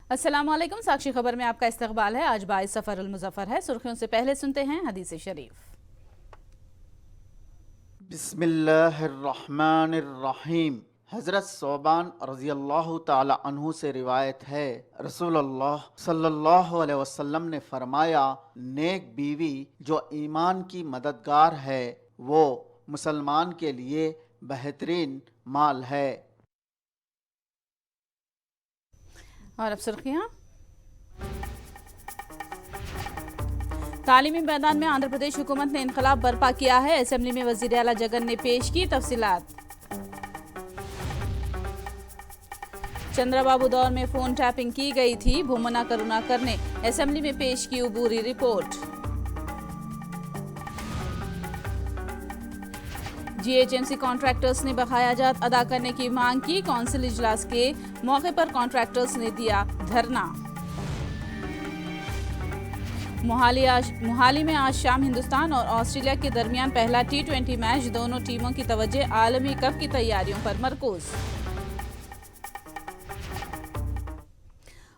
अस्सलामुअलैकुम। साक्षी खबर में आपका इस्तकबाल है। आज 22 सफर उल मुज़फ़्फ़र है। सुर्खियों से पहले सुनते हैं हदीस शरीफ। बिस्मिल्लाहिर्रहमानिर्रहीम। हज़रत सोबान रज़ियल्लाहु ताला अन्हु से रिवायत है, रसूलुल्लाह सल्लल्लाहु अलैहि वसल्लम ने फरमाया, नेक बीवी जो ईमान की मददगार है वो मुसलमान के लिए बेहतरीन माल है। और अब सुर्खियाँ। तालीमी मैदान में आंध्र प्रदेश हुकूमत ने इनकलाब बर्पा किया है। असेंबली में वज़ीर आला जगन ने पेश की तफसीलात। चंद्रबाबू दौर में फोन टैपिंग की गई थी, भूमना करुणाकर ने असेंबली में पेश की उबूरी रिपोर्ट। जीएचएमसी कॉन्ट्रैक्टर्स ने बकायाजात अदा करने की मांग की। कौंसिल इजलास के मौके पर कॉन्ट्रैक्टर्स ने दिया धरना। मोहाली में आज शाम हिंदुस्तान और ऑस्ट्रेलिया के दरमियान पहला T20 मैच। दोनों टीमों की तवज्जो आलमी कप की तैयारियों पर मरकूज।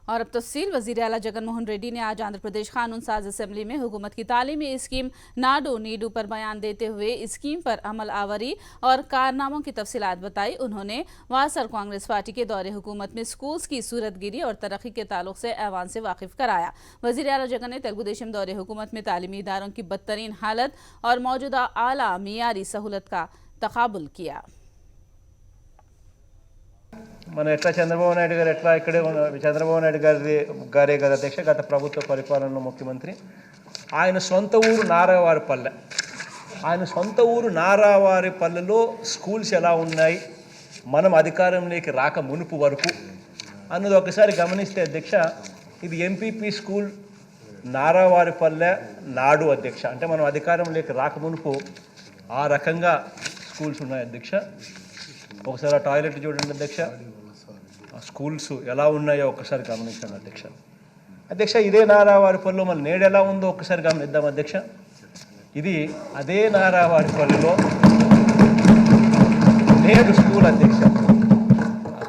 और अब तफसील। वज़ीर आला जगन मोहन रेड्डी ने आज आंध्र प्रदेश कानून साज असेंबली में हुकूमत की तालीमी स्कीम नाडू नीडू पर बयान देते हुए स्कीम पर अमल आवरी और कारनामों की तफसीलात बताई। उन्होंने वासर कांग्रेस पार्टी के दौरे हुकूमत में स्कूल्स की सूरतगिरी और तरक्की के ताल्लुक से ऐवान से वाकिफ कराया। वज़ीर आला जगन ने तेलुगु देशम दौरे हुकूमत में तालीमी इदारों की बदतरीन हालत और मौजूदा आला मियारी सहूलत का तकाबुल किया। మన ఎట్లా చంద్రబాబు నాయుడు గారు ఎట్లా ఇక్కడే చంద్రబాబు నాయుడు గారే కదా అధ్యక్ష గత ప్రభుత్వ పరిపాలనలో ముఖ్యమంత్రి. ఆయన సొంత ఊరు నారావారిపల్లె. ఆయన సొంత ఊరు నారావారిపల్లెలో స్కూల్స్ ఎలా ఉన్నాయి మనం అధికారంలోకి రాక మునుపు వరకు అన్నది ఒకసారి గమనిస్తే అధ్యక్ష, ఇది ఎంపీపీ స్కూల్ నారావారిపల్లె నాడు అధ్యక్ష. అంటే మనం అధికారంలోకి రాక మునుపు ఆ రకంగా స్కూల్స్ ఉన్నాయి అధ్యక్ష. ఒకసారి ఆ టాయిలెట్ చూడండి అధ్యక్ష, ఆ స్కూల్స్ ఎలా ఉన్నాయో ఒకసారి గమనించండి అధ్యక్ష. అధ్యక్ష, ఇదే నారావారిపల్లిలో మళ్ళీ నేడు ఎలా ఉందో ఒకసారి గమనిద్దాం అధ్యక్ష. ఇది అదే నారావారిపల్లిలో నేడు స్కూల్ అధ్యక్ష.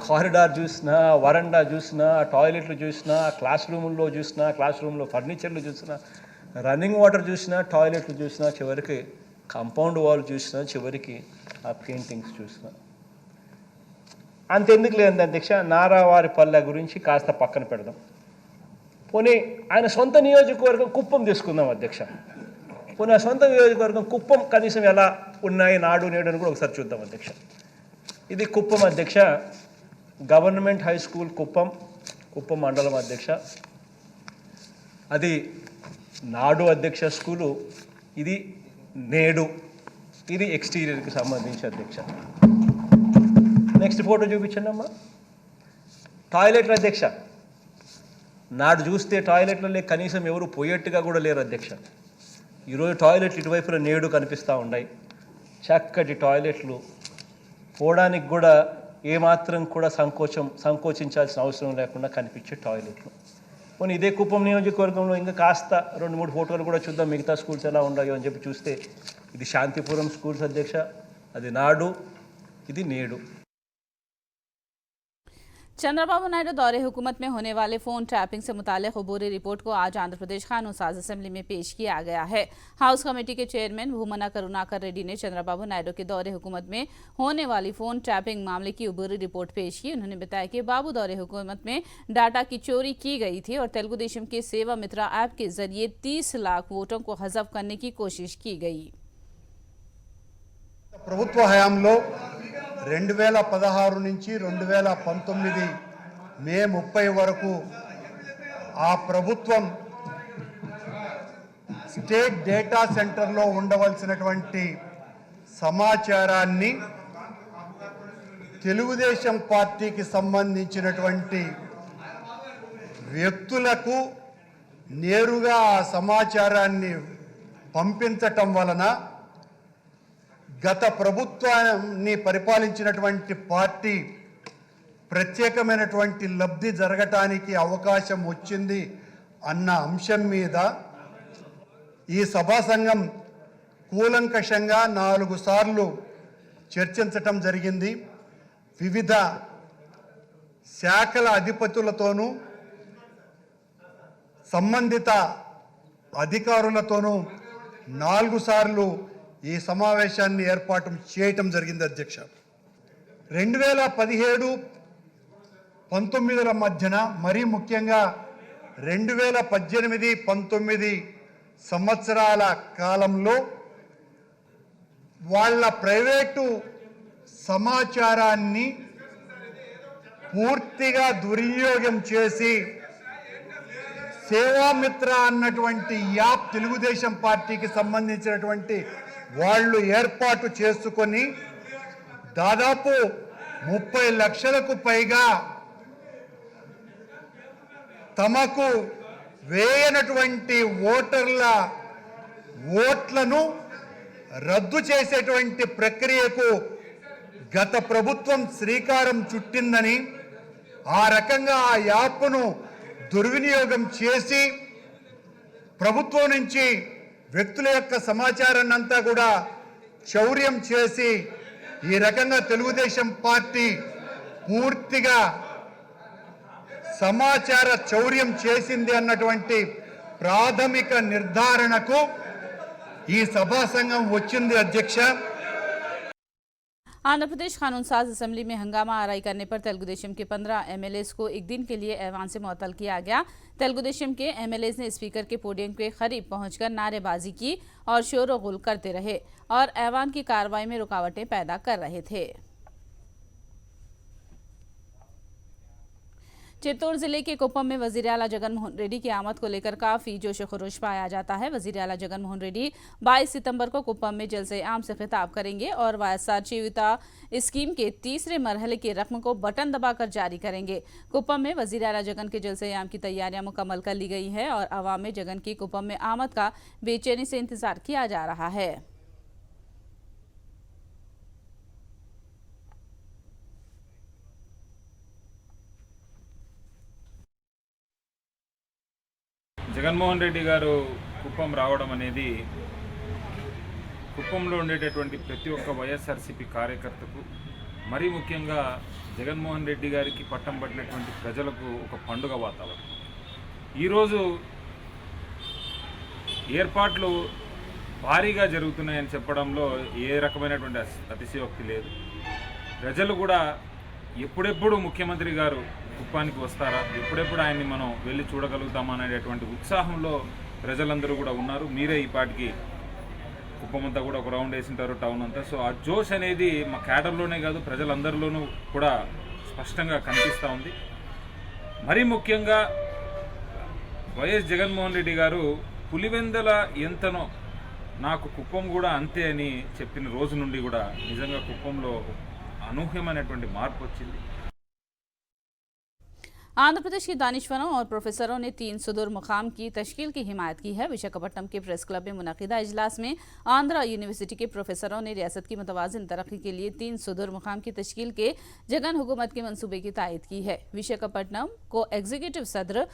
కారిడార్ చూసినా, వరండా చూసినా, టాయిలెట్లు చూసినా, క్లాస్ రూముల్లో చూసినా, క్లాస్ రూమ్లో ఫర్నిచర్లు చూసినా, రన్నింగ్ వాటర్ చూసినా, టాయిలెట్లు చూసినా, చివరికి కాంపౌండ్ వాల్ చూసినా, చివరికి ఆ పెయింటింగ్స్ చూసినా. అంతెందుకు లేదండి అధ్యక్ష, నారావారిపల్లె గురించి కాస్త పక్కన పెడదాం. పోనీ ఆయన సొంత నియోజకవర్గం కుప్పం తీసుకుందాం అధ్యక్ష. పోనీ ఆ సొంత నియోజకవర్గం కుప్పం కనీసం ఎలా ఉన్నాయి నాడు నేడు అని కూడా ఒకసారి చూద్దాం అధ్యక్ష. ఇది కుప్పం అధ్యక్ష, గవర్నమెంట్ హై స్కూల్ కుప్పం మండలం అధ్యక్ష. అది నాడు అధ్యక్ష స్కూలు. ఇది నేడు, ఇది ఎక్స్టీరియర్కి సంబంధించి అధ్యక్ష. నెక్స్ట్ ఫోటో చూపించండి అమ్మా. టాయిలెట్లు అధ్యక్ష, నాడు చూస్తే టాయిలెట్లలో కనీసం ఎవరు పోయేట్టుగా కూడా లేరు అధ్యక్ష. ఈరోజు టాయిలెట్లు ఇటువైపున నేడు కనిపిస్తూ ఉన్నాయి. చక్కటి టాయిలెట్లు, పోవడానికి కూడా ఏమాత్రం కూడా సంకోచించాల్సిన అవసరం లేకుండా కనిపించే టాయిలెట్లు. పోనీ ఇదే కుప్పం నియోజకవర్గంలో ఇంకా కాస్త 2-3 ఫోటోలు కూడా చూద్దాం, మిగతా స్కూల్స్ ఎలా ఉన్నాయో అని చెప్పి చూస్తే ఇది శాంతిపురం స్కూల్స్ అధ్యక్ష, అది నాడు, ఇది నేడు. चंद्रबाबू नायडू दौरे हुकूमत में होने वाले फोन टैपिंग से मुताल्लिक़ अबूरी रिपोर्ट को आज आंध्र प्रदेश कानून साज असेंबली में पेश किया गया है। हाउस कमेटी के चेयरमैन भूमना करुणाकर रेड्डी ने चंद्रबाबू नायडू के दौरे हुकूमत में होने वाली फोन टैपिंग मामले की अबूरी रिपोर्ट पेश की। उन्होंने बताया कि बाबू दौरे हुकूमत में डाटा की चोरी की गई थी और तेलुगु देशम के सेवा मित्रा ऐप के जरिए 30 लाख वोटों को हज़फ करने की कोशिश की गई। ప్రభుత్వ హయాంలో 2016 నుంచి 2019 మే 30 వరకు ఆ ప్రభుత్వం స్టేట్ డేటా సెంటర్లో ఉండవలసినటువంటి సమాచారాన్ని తెలుగుదేశం పార్టీకి సంబంధించినటువంటి వ్యక్తులకు నేరుగా ఆ సమాచారాన్ని పంపించటం వలన గత ప్రభుత్వాన్ని పరిపాలించినటువంటి పార్టీ ప్రత్యేకమైనటువంటి లబ్ధి జరగటానికి అవకాశం వచ్చింది అన్న అంశం మీద ఈ సభా సంఘం కూలంకషంగా 4 సార్లు చర్చించటం జరిగింది. వివిధ శాఖల అధిపతులతోనూ సంబంధిత అధికారులతోనూ 4 సార్లు ఈ సమావేశాన్ని ఏర్పాటు చేయటం జరిగింది అధ్యక్ష. 2017-19 మధ్యన మరీ ముఖ్యంగా 2018-19 సంవత్సరాల కాలంలో వాళ్ళ ప్రైవేటు సమాచారాన్ని పూర్తిగా దుర్వినియోగం చేసి సేవామిత్ర అన్నటువంటి యాప్ తెలుగుదేశం పార్టీకి సంబంధించినటువంటి వాళ్ళు ఏర్పాటు చేసుకొని దాదాపు 30 లక్షలకు పైగా తమకు వేయనటువంటి ఓటర్ల ఓట్లను రద్దు చేసేటువంటి ప్రక్రియకు గత ప్రభుత్వం శ్రీకారం చుట్టిందని, ఆ రకంగా ఆ యాప్ను దుర్వినియోగం చేసి ప్రభుత్వం నుంచి వ్యక్తుల యొక్క సమాచారాన్ని అంతా కూడా చౌర్యం చేసి ఈ రకంగా తెలుగుదేశం పార్టీ పూర్తిగా సమాచార చౌర్యం చేసింది అన్నటువంటి ప్రాథమిక నిర్ధారణకు ఈ సభా సంఘం వచ్చింది అధ్యక్ష. आंध्र प्रदेश कानून साज असेंबली में हंगामा आराई करने पर तेलुगुदेशम के 15 एमएलएस को एक दिन के लिए ऐवान से मुअत्तल किया गया। तेलुगुदेशम के एमएलएस ने स्पीकर के पोडियम के करीब पहुंचकर नारेबाजी की और शोर-ओ-गुल करते रहे और ऐवान की कार्रवाई में रुकावटें पैदा कर रहे थे। चित्तौड़ जिले के कुप्पम में वजीर आला जगन मोहन रेड्डी की आमद को लेकर काफी जोश खरोश पाया जाता है। वजीर आला जगन मोहन रेड्डी 22 सितंबर को कुप्पम में जलसे आम से खिताब करेंगे और वायएसआर जीविता स्कीम के तीसरे मरहले की रकम को बटन दबाकर जारी करेंगे। कुप्पम में वजीर आला जगन के जलसे आम की तैयारियां मुकम्मल कर ली गई है और अवाम में जगन की कुप्पम में आमद का बेचैनी से इंतजार किया जा रहा है। జగన్మోహన్ రెడ్డి గారు కుప్పం రావడం అనేది కుప్పంలో ఉండేటటువంటి ప్రతి ఒక్క వైఎస్ఆర్సీపీ కార్యకర్తకు, మరీ ముఖ్యంగా జగన్మోహన్ రెడ్డి గారికి పట్టం పట్టినటువంటి ప్రజలకు ఒక పండుగ వాతావరణం. ఈరోజు ఏర్పాట్లు భారీగా జరుగుతున్నాయని చెప్పడంలో ఏ రకమైనటువంటి అతిశయోక్తి లేదు. ప్రజలు కూడా ఎప్పుడెప్పుడు ముఖ్యమంత్రి గారు కుప్పానికి వస్తారా, ఎప్పుడెప్పుడు ఆయన్ని మనం వెళ్ళి చూడగలుగుతామా అనేటువంటి ఉత్సాహంలో ప్రజలందరూ కూడా ఉన్నారు. మీరే ఈ పాటికి కుప్పం అంతా కూడా ఒక రౌండ్ వేసింటారు, టౌన్ అంతా. సో ఆ జోష్ అనేది మా క్యాడర్లోనే కాదు ప్రజలందరిలోనూ కూడా స్పష్టంగా కనిపిస్తూ ఉంది. మరీ ముఖ్యంగా వైఎస్ జగన్మోహన్ రెడ్డి గారు పులివెందల ఎంతనో నాకు కుప్పం కూడా అంతే అని చెప్పిన రోజు నుండి కూడా నిజంగా కుప్పంలో అనూహ్యమైనటువంటి మార్పు వచ్చింది. आंध्र प्रदेश के दानिशवरों और प्रोफेसरों ने 3 सुदूर मुकाम की तश्कील की हिमायत की है। विशाखापट्टनम के प्रेस क्लब में मुनक़िदा इजलास में आंध्रा यूनिवर्सिटी के प्रोफेसरों ने रियासत की मुतवाज़िन तरक्की के लिए 3 सुदूर मुकाम की तश्कील के जगन हुकूमत के मंसूबे की तायद की है। विशाखापट्टनम को एग्जीक्यूटिव सदर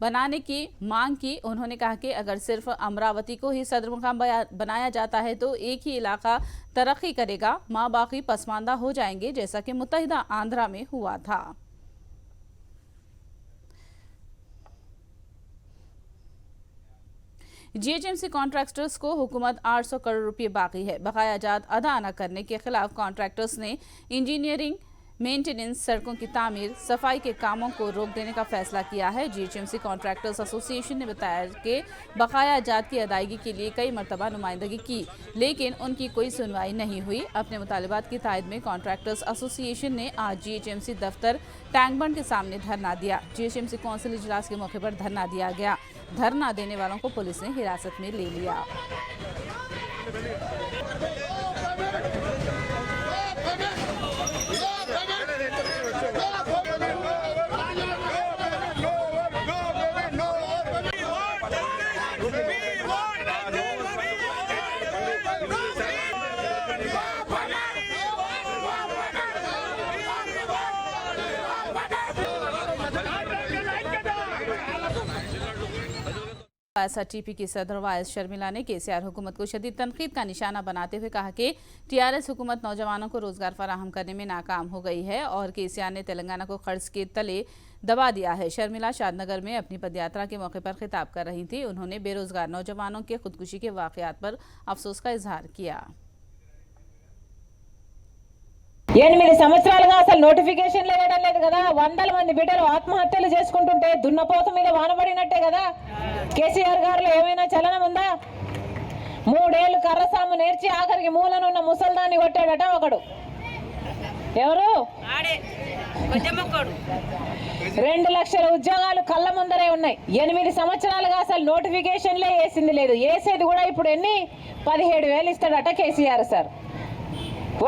बनाने की मांग की। उन्होंने कहा कि अगर सिर्फ अमरावती को ही सदर मुकाम बनाया जाता है तो एक ही इलाका तरक्की करेगा, माँ बाकी पसमानदा हो जाएंगे, जैसा कि मुत्तहिदा आंध्रा में हुआ था। जीएचएमसी कॉन्ट्रैक्टर्स को हुकूमत 800 करोड़ रुपए बाकी है। बकाया जात अदा न करने के खिलाफ कॉन्ट्रैक्टर्स ने इंजीनियरिंग, मेंटेनेंस, सड़कों की तामीर, सफाई के कामों को रोक देने का फैसला किया है। जीएचएमसी कॉन्ट्रैक्टर्स एसोसिएशन ने बताया कि बकाया जात की अदायगी के लिए कई मरतबा नुमाइंदगी की, लेकिन उनकी कोई सुनवाई नहीं हुई। अपने मुतालिबात की तायद में कॉन्ट्रैक्टर्स एसोसिएशन ने आज जीएचएमसी दफ्तर टैंक बंड के सामने धरना दिया। जीएचएमसी कौंसिल इजलास के मौके पर धरना दिया गया। धरना देने वालों को पुलिस ने हिरासत में ले लिया। वायएसआरटीपी की सदर वायस शर्मिला ने केसीआर हुकूमत को शदीद तनकीद का निशाना बनाते हुए कहा कि टीआरएस हुकूमत नौजवानों को रोजगार फराहम करने में नाकाम हो गई है और केसीआर ने तेलंगाना को कर्ज के तले दबा दिया है। शर्मिला शादनगर में अपनी पदयात्रा के मौके पर खिताब कर रही थी। उन्होंने बेरोजगार नौजवानों के खुदकुशी के वाकयात पर अफसोस का इजहार किया। 8 సంవత్సరాలుగా అసలు నోటిఫికేషన్లు వేయడం లేదు కదా, వందల మంది బిడ్డలు ఆత్మహత్యలు చేసుకుంటుంటే దున్నపోత మీద వానబడినట్టే కదా। కేసీఆర్ గారిలో ఏమైనా చలనం ఉందా? 3 ఏళ్ళు కర్రసాము నేర్చి ఆఖరికి మూలనున్న ముసల్దాన్ని కొట్టాడట ఒకడు. ఎవరు? 2 లక్షల ఉద్యోగాలు కళ్ళ ముందరే ఉన్నాయి. 8 సంవత్సరాలుగా అసలు నోటిఫికేషన్లే వేసింది లేదు. వేసేది కూడా ఇప్పుడు ఎన్ని 17,000 ఇస్తాడట కేసీఆర్ సార్.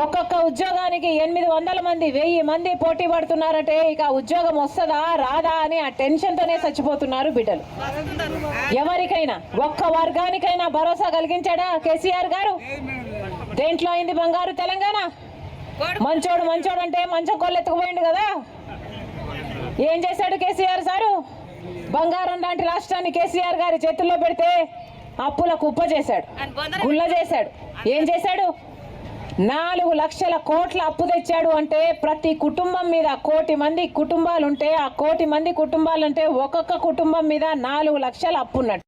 ఒక్కొక్క ఉద్యోగానికి 800 మంది 1000 మంది పోటీ పడుతున్నారంటే ఇక ఉద్యోగం వస్తుందా రాదా అని ఆ టెన్షన్తోనే చచ్చిపోతున్నారు బిడ్డలు. ఎవరికైనా ఒక్క వర్గానికైనా భరోసా కలిగించాడా కేసీఆర్ గారు? దేంట్లో అయింది బంగారు తెలంగాణ? మంచోడు మంచోడు అంటే మంచం కొల్లు ఎత్తుకుపోయిండు కదా. ఏం చేశాడు కేసీఆర్ సారు? బంగారం లాంటి రాష్ట్రాన్ని కేసీఆర్ గారి చేతుల్లో పెడితే అప్పుల కుప్ప చేశాడు, గుల్ల చేశాడు. ఏం చేశాడు? 4 లక్షల కోట్ల అప్పు తెచ్చాడు. అంటే ప్రతి కుటుంబం మీద 1 కోటి మంది కుటుంబాలు ఉంటే ఆ 1 కోటి మంది కుటుంబాలంటే ఒక్కొక్క కుటుంబం మీద 4 లక్షల అప్పు ఉన్నట్టు।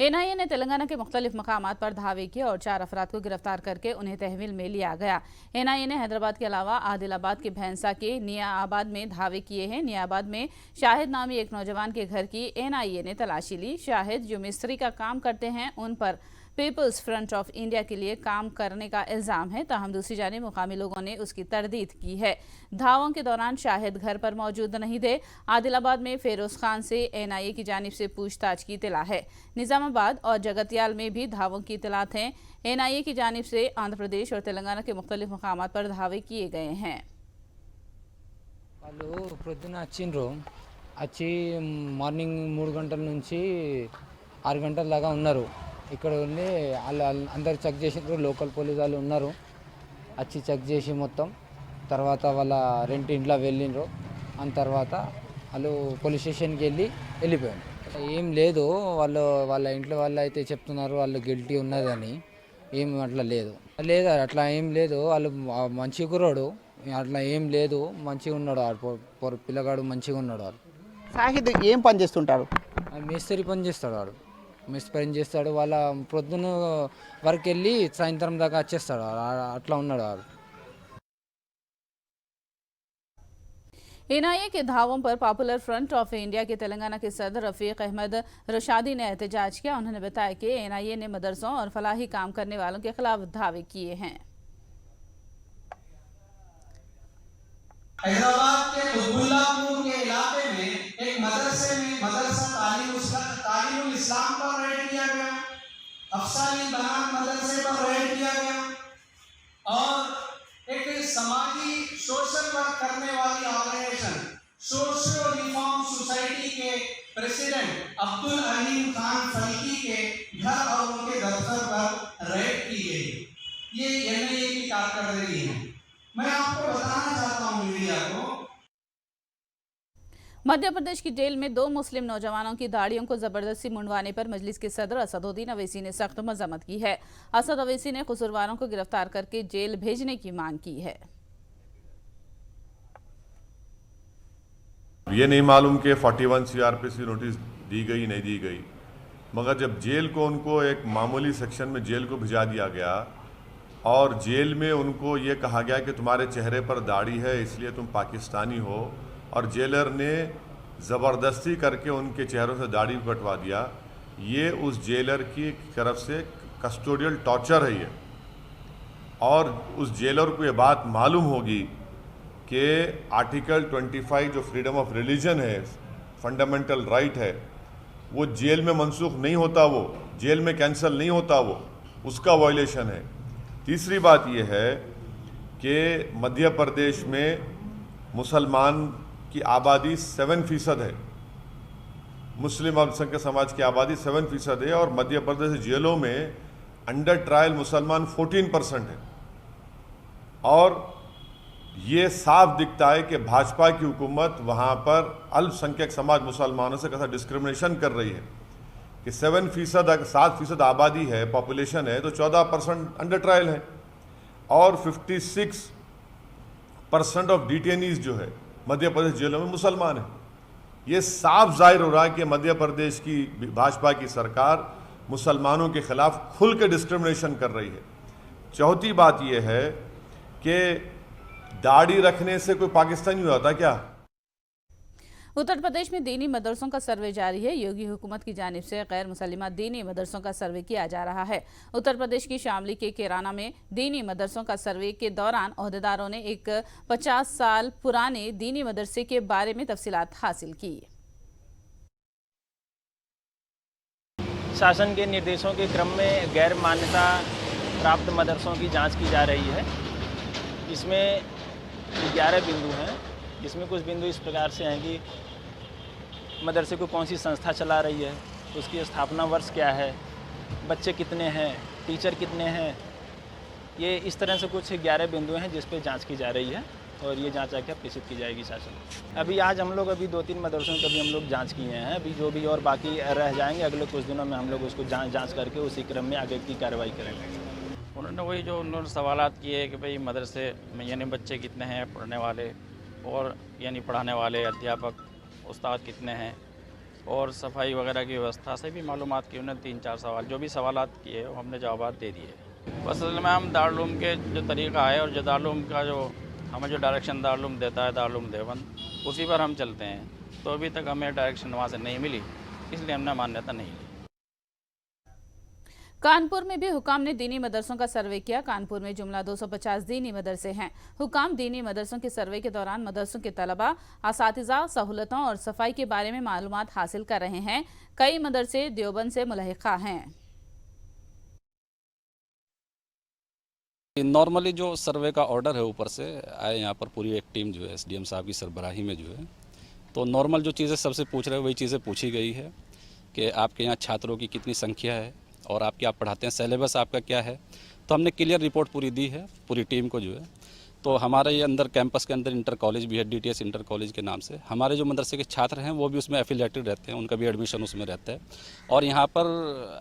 एनआईए ने तेलंगाना के मुख्तलिफ मकामात पर धावे किए और 4 अफराद को गिरफ्तार करके उन्हें तहवील में लिया गया। एनआईए ने हैदराबाद के अलावा आदिलाबाद के भैंसा के नियाबाद में धावे किए हैं। नियाबाद में शाहिद नामी एक नौजवान के घर की एनआईए ने तलाशी ली। शाहिद जो मिस्त्री का काम करते हैं उन पर पीपल्स फ्रंट ऑफ इंडिया के लिए काम करने का इल्जाम है। ताहम दूसरी जानिब मुकामी लोगों ने उसकी तरदीद की है। धावों के दौरान शाहिद घर पर मौजूद नहीं थे। आदिलाबाद में फेरोज खान से एनआईए की जानिब से पूछताछ की इत्तला है। निजामाबाद और जगतियाल में भी धावों की इत्तलात हैं। एनआईए की जानिब से आंध्र प्रदेश और तेलंगाना के मुख्तलिफ मकामात पर धावे किए गए हैं। వాళ్ళు ప్రొద్దున వచ్చిండ్రు, వచ్చి మార్నింగ్ 3 గంటల నుంచి 6 గంటల దాకా ఉన్నారు. ఇక్కడ ఉండి వాళ్ళు అందరు చెక్ చేసిండ్రు. లోకల్ పోలీసు వాళ్ళు ఉన్నారు, వచ్చి చెక్ చేసి మొత్తం తర్వాత వాళ్ళ రెంట్ ఇంట్లో వెళ్ళిండ్రు. అని తర్వాత వాళ్ళు పోలీస్ స్టేషన్కి వెళ్ళిపోయారు. ఏం లేదు, వాళ్ళ ఇంట్లో వాళ్ళు అయితే చెప్తున్నారు వాళ్ళు గిల్టీ ఉన్నదని. ఏం అట్లా లేదు, అట్లా ఏం లేదు. వాళ్ళు మంచి కుర్రాడు, అట్లా ఏం లేదు, మంచిగా ఉన్నాడు. పిల్లగాడు మంచిగా ఉన్నాడు. వాళ్ళు షాహిద్ ఏం పని చేస్తుంటాడు? మేస్త్రి పని చేస్తాడు. వాడు మేస్త్రి పని చేస్తాడు. వాళ్ళ ప్రొద్దున వరకు వెళ్ళి సాయంత్రం దాకా వచ్చేస్తాడు. అట్లా ఉన్నాడు వాడు. एनआईए के धावों पर पॉपुलर फ्रंट ऑफ इंडिया के तेलंगाना के सदर रफीक अहमद रशादी ने एहतजाज किया। उन्होंने बताया कि एनआईए ने मदरसों और फलाही काम करने वालों के खिलाफ दावे किए हैं। हैदराबाद के उस्बुल्लापुर के इलाके में एक मदरसे में मदरसा तालीमुल इस्लाम पर रेड किया गया, अफसानी बनान मदरसे पर रेड किया गया और एक समाजी सोशल वर्क करने वाली ऑर्गेनाइजेशन सोशियो रिफॉर्म सोसाइटी के प्रेसिडेंट अब्दुल अलीम खान फल्की के घर और उनके दफ्तर पर रेड की गई। ये एनआईए की कारकर्दगी है। मैं आपको बताना चाहता हूँ मीडिया को, मध्य प्रदेश की जेल में 2 मुस्लिम नौजवानों की दाढ़ियों को जबरदस्ती मुंडवाने पर मजलिस के सदर असदुद्दीन अवैसी ने सख्त मजम्मत की है। असद अवैसी ने कसूरवारों को गिरफ्तार करके जेल भेजने की मांग की है। ये नहीं मालूम कि 41 सीआरपीसी नोटिस दी गई नहीं दी गई, मगर जब जेल को उनको एक मामूली सेक्शन में जेल को भिजा दिया गया और जेल में उनको ये कहा गया कि तुम्हारे चेहरे पर दाढ़ी है इसलिए तुम पाकिस्तानी हो, और जेलर ने ज़बरदस्ती करके उनके चेहरों से दाढ़ी कटवा दिया, ये उस जेलर की तरफ से कस्टोडियल टॉर्चर है ये। और उस जेलर को ये बात मालूम होगी कि आर्टिकल 25 जो फ्रीडम ऑफ रिलीजन है, फंडामेंटल राइट है, वो जेल में मनसूख नहीं होता, वो जेल में कैंसिल नहीं होता, वो उसका वायलेशन है। तीसरी बात यह है कि मध्य प्रदेश में मुसलमान की आबादी 7% है, मुस्लिम अल्पसंख्यक समाज की आबादी 7% है और मध्य प्रदेश जेलों में अंडर ट्रायल मुसलमान 14% है। और ये साफ दिखता है कि भाजपा की हुकूमत वहाँ पर अल्पसंख्यक समाज मुसलमानों से कैसा डिस्क्रिमिनेशन कर रही है कि 7% आबादी है, पॉपुलेशन है, तो 14% अंडर ट्रायल है और 56% ऑफ डिटेनीज जो है मध्य प्रदेश जेलों में मुसलमान हैं। ये साफ जाहिर हो रहा है कि मध्य प्रदेश की भाजपा की सरकार मुसलमानों के खिलाफ खुल के डिस्क्रिमिनेशन कर रही है। चौथी बात यह है कि दाढ़ी रखने से कोई पाकिस्तानी हो जाता क्या? उत्तर प्रदेश में दीनी मदरसों का सर्वे जारी है। योगी हुकूमत की जानिब से गैर मुसलिमा दीनी मदरसों का सर्वे किया जा रहा है। उत्तर प्रदेश की शामली के केराना में दीनी मदरसों का सर्वे के दौरान ओहदेदारों ने एक 50 साल पुराने दीनी मदरसे के बारे में तफसीलात हासिल की। शासन के निर्देशों के क्रम में गैर मान्यता प्राप्त मदरसों की जांच की जा रही है। इसमें 11 बिंदु हैं, जिसमें कुछ बिंदु इस प्रकार से हैं कि मदरसे को कौन सी संस्था चला रही है, उसकी स्थापना वर्ष क्या है, बच्चे कितने हैं, टीचर कितने हैं। ये इस तरह से कुछ 11 बिंदु हैं जिस पे जांच की जा रही है और ये जांच आके प्रेषित की जाएगी शासन। अभी आज हम लोग 2-3 मदरसों की हम लोग जांच किए हैं। अभी जो भी और बाकी रह जाएंगे अगले कुछ दिनों में हम लोग उसको जांच करके उसी क्रम में आगे की कार्रवाई करेंगे। उन्होंने वही जो उन्होंने सवालात किए कि भाई मदरसे में यानी बच्चे कितने हैं पढ़ने वाले, और यानी पढ़ाने वाले अध्यापक उस्ताद कितने हैं, और सफाई वगैरह की व्यवस्था से भी मालूमात की। उन्होंने 3-4 सवाल जो भी सवालात किए वो हमने जवाब दे दिए। बस असल में हम दारुल के जो तरीक़ा है और जो दारुल का जो हमें जो डायरेक्शन दारुल देता है दारुल देवबंद, उसी पर हम चलते हैं। तो अभी तक हमें डायरेक्शन वहाँ से नहीं मिली, इसलिए हमने मान्यता नहीं ली। कानपुर में भी हुकाम ने दीनी मदरसों का सर्वे किया। कानपुर में जुमला 250 दीनी मदरसे हैं। हुकाम दीनी मदरसों के सर्वे के दौरान मदरसों के तलबा, असातिज़ा, सहूलतों और सफाई के बारे में मालूमात हासिल कर रहे हैं। कई मदरसे देवबंद से मुल्हिका हैं। नॉर्मली जो सर्वे का ऑर्डर है ऊपर से आए, यहाँ पर पूरी एक टीम जो है SDM साहब की सरबराही में जो है, तो नॉर्मल जो चीज़ें सबसे पूछ रहे हैं वही चीज़ें पूछी गई है कि आपके यहाँ छात्रों की कितनी संख्या है और आप क्या पढ़ाते हैं, सिलेबस आपका क्या है। तो हमने क्लियर रिपोर्ट पूरी दी है पूरी टीम को जो है। तो हमारे ये अंदर कैंपस के अंदर इंटर कॉलेज भी है, DTS इंटर कॉलेज के नाम से। हमारे जो मदरसे के छात्र हैं वो भी उसमें एफिलेटेड रहते हैं, उनका भी एडमिशन उसमें रहता है। और यहाँ पर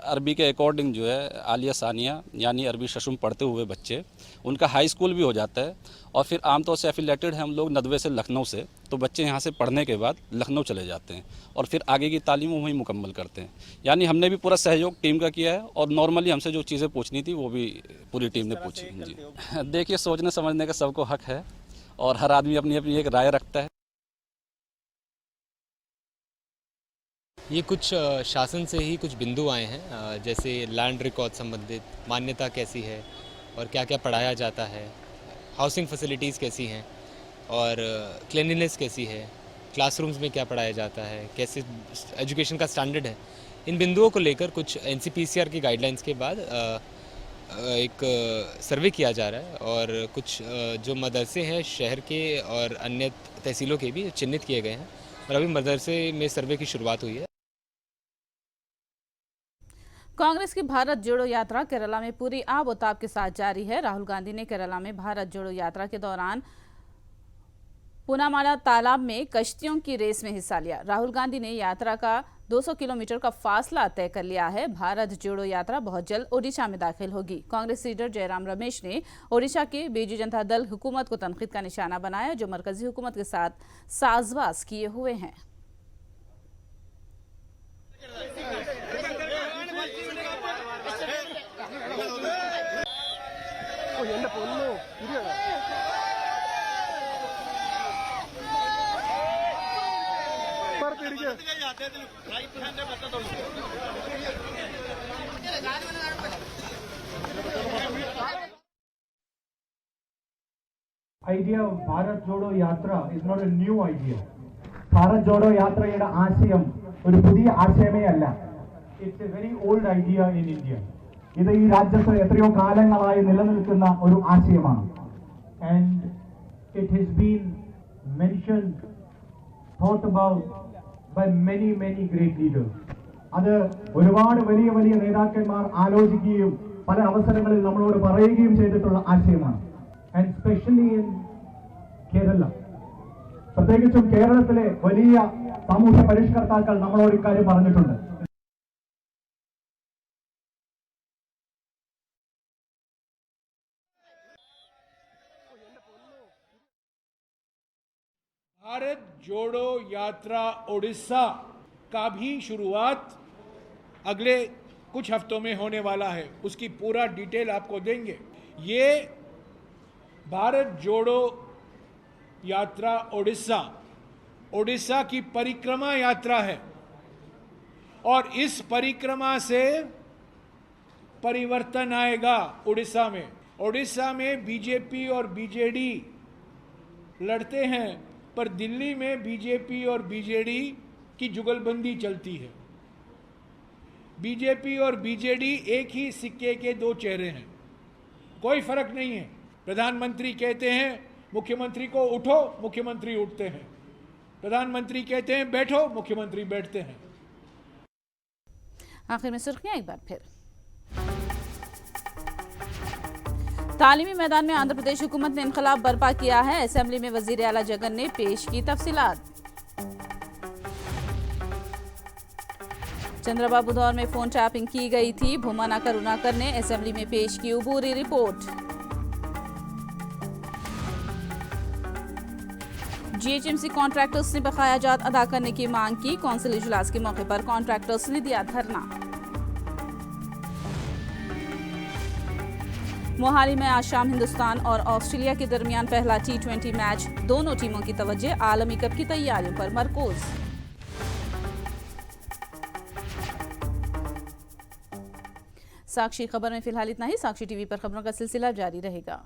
अरबी के अकॉर्डिंग जो है आलिया सानिया यानी अरबी शशुम पढ़ते हुए बच्चे, उनका हाई स्कूल भी हो जाता है। और फिर आमतौर से एफिलेटेड हैं हम लोग नदवे से लखनऊ से, तो बच्चे यहाँ से पढ़ने के बाद लखनऊ चले जाते हैं और फिर आगे की तालीम वहीं मुकम्मल करते हैं। यानी हमने भी पूरा सहयोग टीम का किया है और नॉर्मली हमसे जो चीज़ें पूछनी थी वो भी पूरी टीम ने पूछी। जी देखिए, सोचने समझने का सबको हक है और हर आदमी अपनी अपनी एक राय रखता है। ये कुछ शासन से ही कुछ बिंदु आए हैं, जैसे लैंड रिकॉर्ड संबंधित मान्यता कैसी है और क्या क्या पढ़ाया जाता है, हाउसिंग फैसिलिटीज़ कैसी हैं और क्लीनलीनेस कैसी है, क्लासरूम्स में क्या पढ़ाया जाता है, कैसे एजुकेशन का स्टैंडर्ड है। इन बिंदुओं को लेकर कुछ NCPCR की गाइडलाइंस के बाद एक सर्वे किया जा रहा है और कुछ जो मदरसे हैं शहर के और अन्य तहसीलों के भी चिन्हित किए गए हैं और अभी मदरसे में सर्वे की शुरुआत हुई है। कांग्रेस की भारत जोड़ो यात्रा केरला में पूरी आबोताब के साथ जारी है। राहुल गांधी ने केरला में भारत जोड़ो यात्रा के दौरान पुनामाला तालाब में कश्तियों की रेस में हिस्सा लिया। राहुल गांधी ने यात्रा का 200 किलोमीटर का फासला तय कर लिया है। भारत जोड़ो यात्रा बहुत जल्द ओडिशा में दाखिल होगी। कांग्रेस लीडर जयराम रमेश ने ओडिशा के बीजू जनता दल हुकूमत को तनकीद का निशाना बनाया, जो मरकजी हुकूमत के साथ साजबाज किए हुए हैं। Idea of Bharat Jodo Yatra is not a new idea. Bharat Jodo Yatrayude ആശയം ഒരു പുതിയ ആശയമേ അല്ല. It's a very old idea in India. ഇത് ഈ രാജ്യത്ത് എത്രയോ കാലങ്ങളായി നിലനിൽക്കുന്ന ഒരു ആശയമാണ്. And it has been mentioned, thought about by many great leaders. അത് ഒരുപാട് വലിയ നേതാക്കന്മാർ ആലോചിക്കുകയും പല അവസരങ്ങളിൽ നമ്മളോട് പറയുകയും ചെയ്തിട്ടുള്ള ആശയമാണ്. And especially in Kerala, പ്രത്യേകിച്ചും കേരളത്തിലെ വലിയ സാമൂഹ്യ പരിഷ്കർത്താക്കൾ നമ്മളോട് ഇക്കാര്യം പറഞ്ഞിട്ടുണ്ട്. भारत जोड़ो यात्रा ओडिशा का भी शुरुआत अगले कुछ हफ्तों में होने वाला है। उसकी पूरा डिटेल आपको देंगे। ये भारत जोड़ो यात्रा ओडिशा की परिक्रमा यात्रा है और इस परिक्रमा से परिवर्तन आएगा उड़ीसा में। ओडिशा में बीजेपी और बीजेडी लड़ते हैं, पर दिल्ली में बीजेपी और बीजेडी की जुगलबंदी चलती है। बीजेपी और बीजेडी एक ही सिक्के के दो चेहरे हैं, कोई फर्क नहीं है। प्रधानमंत्री कहते हैं मुख्यमंत्री को उठो, मुख्यमंत्री उठते हैं। प्रधानमंत्री कहते हैं बैठो, मुख्यमंत्री बैठते हैं। आखिर में सुर्खियां एक बार फिर। तालीमी मैदान में आंध्र प्रदेश हुकूमत ने इनकलाब बर्पा किया है। असेंबली में वजीर आला जगन ने पेश की तफसीलात। चंद्रबाबू दौर में फोन टैपिंग की गई थी। भूमा करुणाकर ने असेंबली में पेश की अबूरी रिपोर्ट। जीएचएमसी कॉन्ट्रैक्टर्स ने बकाया जात अदा करने की मांग की। कौंसिल इजलास के मौके पर कॉन्ट्रैक्टर्स ने दिया धरना। मोहाली में आज शाम हिंदुस्तान और ऑस्ट्रेलिया के दरमियान पहला T20 मैच। दोनों टीमों की तवज्जो आलमी कप की तैयारियों पर मरकूज। साक्षी खबर में फिलहाल इतना ही। साक्षी टीवी पर खबरों का सिलसिला जारी रहेगा।